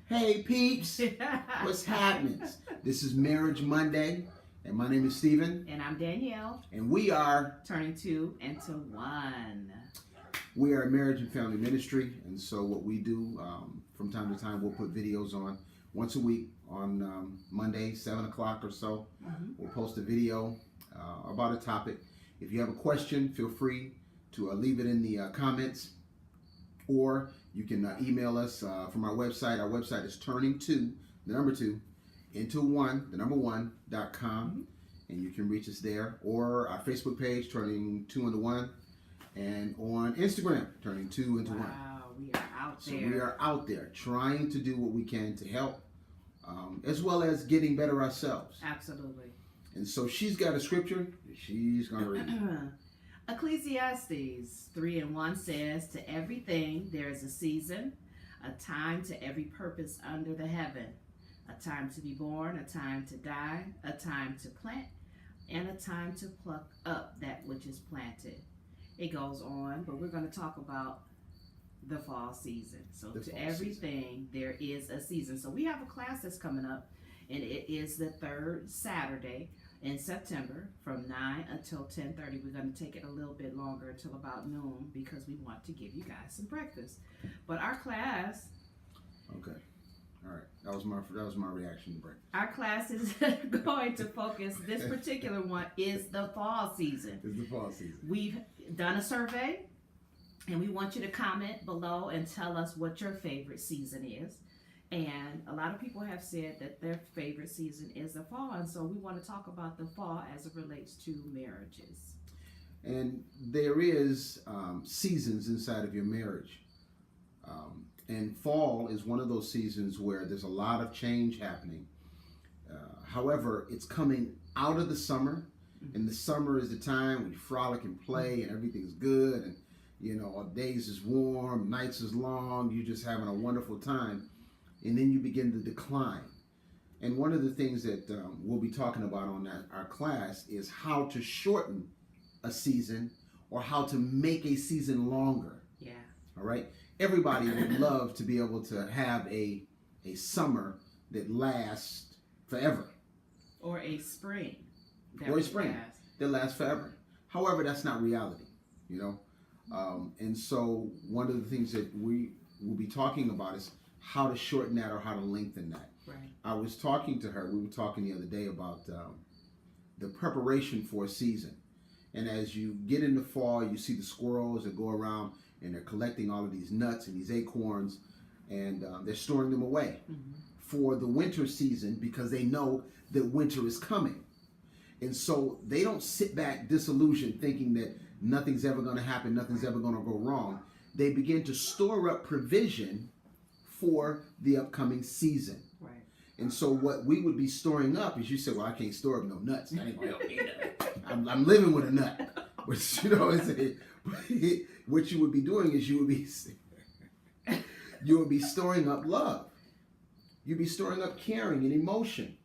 Hey peeps, what's happening? This is Marriage Monday, and my name is Stephen. And I'm Danielle. And we are turning two into one. We are a marriage and family ministry, and so what we do from time to time, we'll put videos on once a week on Monday, 7 o'clock or so. Mm-hmm. We'll post a video about a topic. If you have a question, feel free to leave it in the comments, or you can email us from our website. Our website is turning2, the number 2, into one, the number 1.com, Mm-hmm. and you can reach us there, or our Facebook page, Turning 2 into 1, and on Instagram, Turning 2 into 1. Wow, we are out So there. we are out there trying to do what we can to help, as well as getting better ourselves. Absolutely. And so she's got a scripture she's going to read. Ecclesiastes 3:1 says, "To everything there is a season, a time to every purpose under the heaven, a time to be born, a time to die, a time to plant, and a time to pluck up that which is planted." It goes on, but we're going to talk about the fall season. So to everything there is a season. So we have a class that's coming up, and it is the third Saturday in September from 9 until 10:30. We're going to take it a little bit longer until about noon because we want to give you guys some breakfast. But our class, Okay, all right, that was my reaction to breakfast. our class is going to focus. This particular one is the fall season. It's the fall season. We've done a survey, and we want you to comment below and tell us what your favorite season is. And a lot of people have said that their favorite season is the fall, and so we want to talk about the fall as it relates to marriages. And there is seasons inside of your marriage. And fall is one of those seasons where there's a lot of change happening. However, it's coming out of the summer, and the summer is the time we frolic and play and everything's good, and days is warm, nights is long, you're just having a wonderful time. And then you begin to decline. And one of the things that we'll be talking about on our class is how to shorten a season, or how to make a season longer. Yeah. All right. Everybody would love to be able to have a summer that lasts forever. Or a spring. That lasts forever. However, that's not reality, and so one of the things that we will be talking about is how to shorten that or how to lengthen that. Right. I was talking to her, we were talking the other day about the preparation for a season. And as you get into fall, you see the squirrels that go around and they're collecting all of these nuts and these acorns, and they're storing them away for the winter season because they know that winter is coming. And so they don't sit back disillusioned thinking that nothing's ever going to happen, nothing's ever going to go wrong. They begin to store up provision for the upcoming season. Right. And so what we would be storing up is, you said, well, I can't store up no nuts. That ain't gonna help me. I'm living with a nut. Which, what you would be doing is you would be storing up love. You'd be storing up caring and emotion.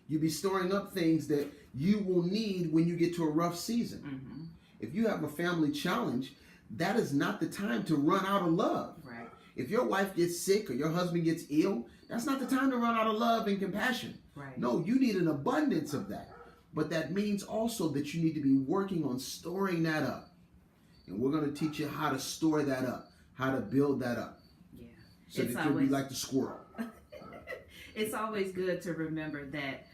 You'd be storing up things that you will need when you get to a rough season. Mm-hmm. If you have a family challenge, that is not the time to run out of love. Right. If your wife gets sick or your husband gets ill, that's not the time to run out of love and compassion. Right. No, you need an abundance of that. But that means also that you need to be working on storing that up. And we're going to teach you how to store that up, how to build that up. Yeah. So that you'll be like the squirrel. It's always good to remember that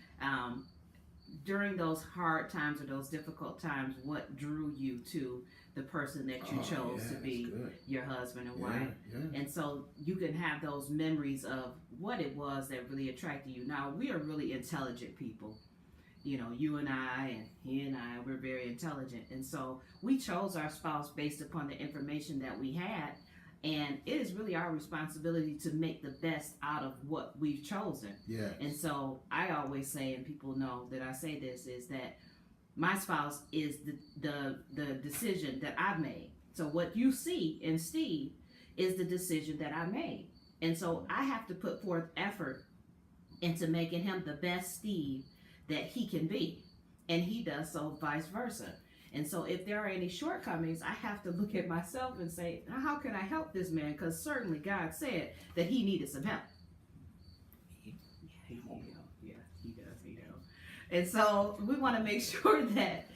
during those hard times or those difficult times, what drew you to the person that you chose to be your husband and wife. Yeah. And so you can have those memories of what it was that really attracted you. Now, we are really intelligent people. You and I, and he and I, we're very intelligent. And so we chose our spouse based upon the information that we had. And it is really our responsibility to make the best out of what we've chosen. Yeah. And so I always say, and people know that I say this, is that my spouse is the decision that I've made. So what you see in Steve is the decision that I made. And so I have to put forth effort into making him the best Steve that he can be. And he does so vice versa. And so if there are any shortcomings, I have to look at myself and say, how can I help this man? Because certainly God said that he needed some help. He will. Yeah, he does. He does. And so we want to make sure that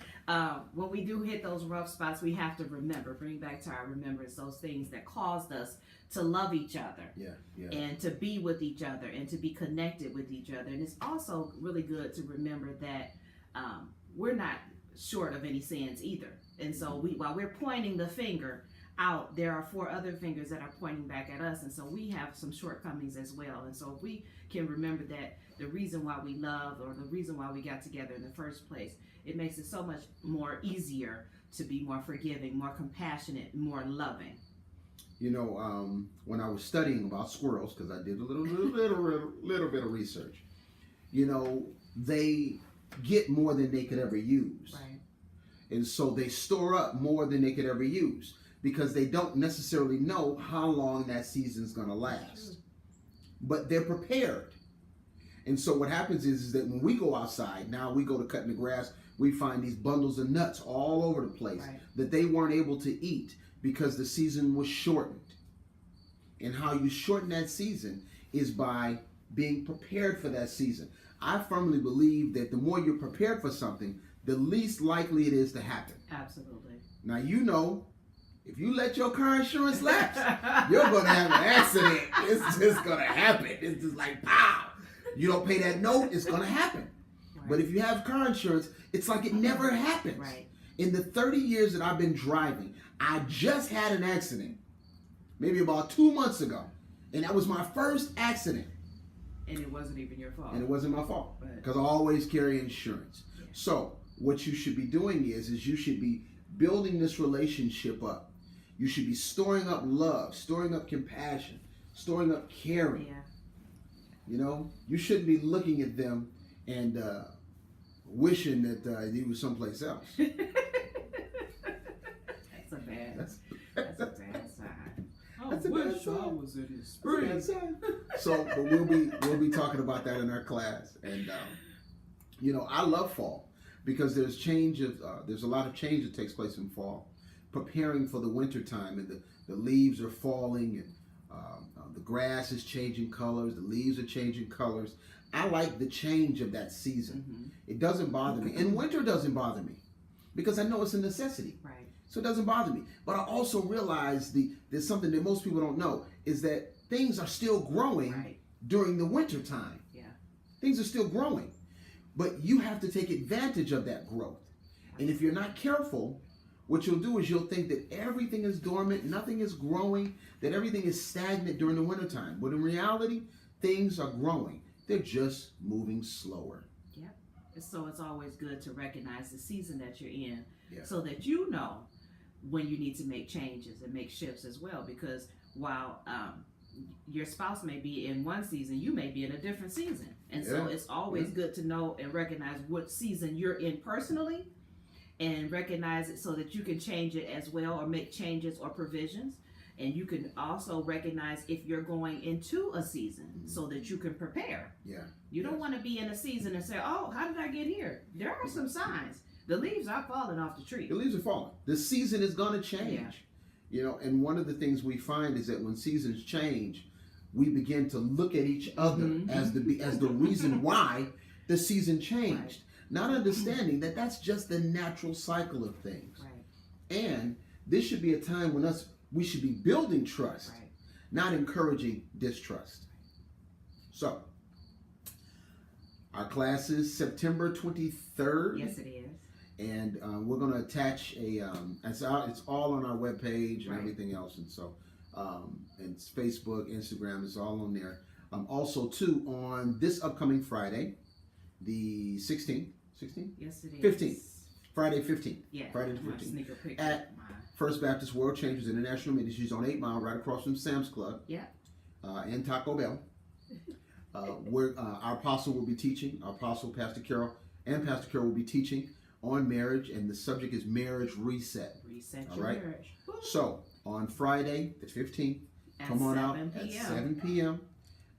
when we do hit those rough spots, we have to remember, bring back to our remembrance those things that caused us to love each other. Yeah. And to be with each other and to be connected with each other. And it's also really good to remember that we're not short of any sins either. And so while we're pointing the finger out, there are 4 other fingers that are pointing back at us. And so we have some shortcomings as well. And so if we can remember that the reason why we love, or the reason why we got together in the first place, it makes it so much more easier to be more forgiving, more compassionate, more loving. You know, when I was studying about squirrels, because I did a little bit of research, you know, they get more than they could ever use. Right. And so they store up more than they could ever use because they don't necessarily know how long that season's going to last. But they're prepared. And so what happens is that when we go outside, now we go to cutting the grass, we find these bundles of nuts all over the place that they weren't able to eat because the season was shortened. And how you shorten that season is by being prepared for that season. I firmly believe that the more you're prepared for something, the least likely it is to happen. Absolutely. Now, you know, if you let your car insurance lapse, you're going to have an accident. It's just going to happen. It's just like, pow. You don't pay that note, it's going to happen. Right. But if you have car insurance, it's like it never happens. Right. In the 30 years that I've been driving, I just had an accident, maybe about 2 months ago. And that was my first accident. And it wasn't even your fault. And it wasn't my fault because I always carry insurance. Yeah. So what you should be doing is you should be building this relationship up. You should be storing up love, storing up compassion, storing up caring. Yeah. You know, you shouldn't be looking at them and wishing that you were someplace else. That's a bad sign. I wish I was in the spring. So, but we'll be talking about that in our class. And you know, I love fall because there's a lot of change that takes place in fall, preparing for the winter time, and the leaves are falling, and the grass is changing colors, the leaves are changing colors. I like the change of that season. Mm-hmm. It doesn't bother me, and winter doesn't bother me because I know it's a necessity. Right. So it doesn't bother me. But I also realize there's something that most people don't know is that things are still growing during the winter time. Yeah. Things are still growing. But you have to take advantage of that growth. And if you're not careful, what you'll do is you'll think that everything is dormant, nothing is growing, that everything is stagnant during the wintertime. But in reality, things are growing. They're just moving slower. Yep. So it's always good to recognize the season that you're in so that you know when you need to make changes and make shifts as well. Because while your spouse may be in one season, you may be in a different season. And so it's always good to know and recognize what season you're in personally and recognize it so that you can change it as well or make changes or provisions. And you can also recognize if you're going into a season so that you can prepare. Yeah. You don't want to be in a season and say, oh, how did I get here? There are some signs. The leaves are falling off the tree. The leaves are falling. The season is going to change. Yeah. You know, and one of the things we find is that when seasons change, we begin to look at each other as the reason why the season changed. Right. Not understanding that that's just the natural cycle of things. Right. And this should be a time when we should be building trust, not encouraging distrust. So, our class is September 23rd. Yes, it is. And we're going to attach it's all on our webpage and everything else. And so, it's Facebook, Instagram, it's all on there. Also, too, on this upcoming Friday, the 16th? Yes, it is. 15th. Friday 15th. Yeah. Friday the 15th. At First Baptist World Changers International Ministries on 8 Mile, right across from Sam's Club. Yeah. And Taco Bell. Where our apostle will be teaching. Our apostle, Pastor Carol, and Pastor Carol will be teaching on marriage, and the subject is marriage reset. Reset your marriage. Woo. So, on Friday, the 15th, come on out at 7 p.m.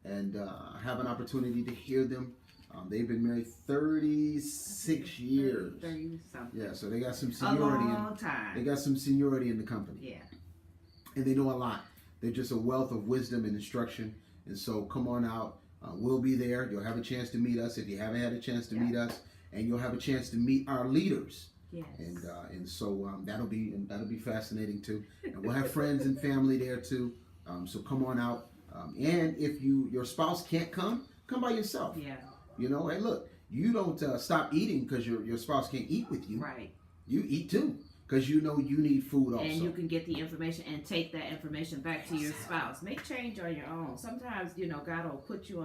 and have an opportunity to hear them. They've been married 36 years. 30-something. Yeah, so they got some seniority. A long time. They got some seniority in the company. Yeah. And they know a lot. They're just a wealth of wisdom and instruction. And so come on out. We'll be there. You'll have a chance to meet us if you haven't had a chance to Yeah. meet us, and you'll have a chance to meet our leaders. Yes. And so that'll be fascinating too. And we'll have friends and family there too. So come on out. And if your spouse can't come by yourself. Yeah. You know, hey, look, you don't stop eating because your spouse can't eat with you. Right. You eat too because you know you need food also. And you can get the information and take that information back to your spouse. Make change on your own. Sometimes, God will put you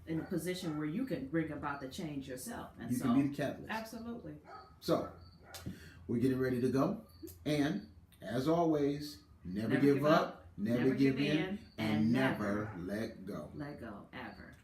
in a position where you can bring about the change yourself. And you can be the catalyst. Absolutely. So we're getting ready to go. And as always, never give up, never give in, and never let go. Let go, ever.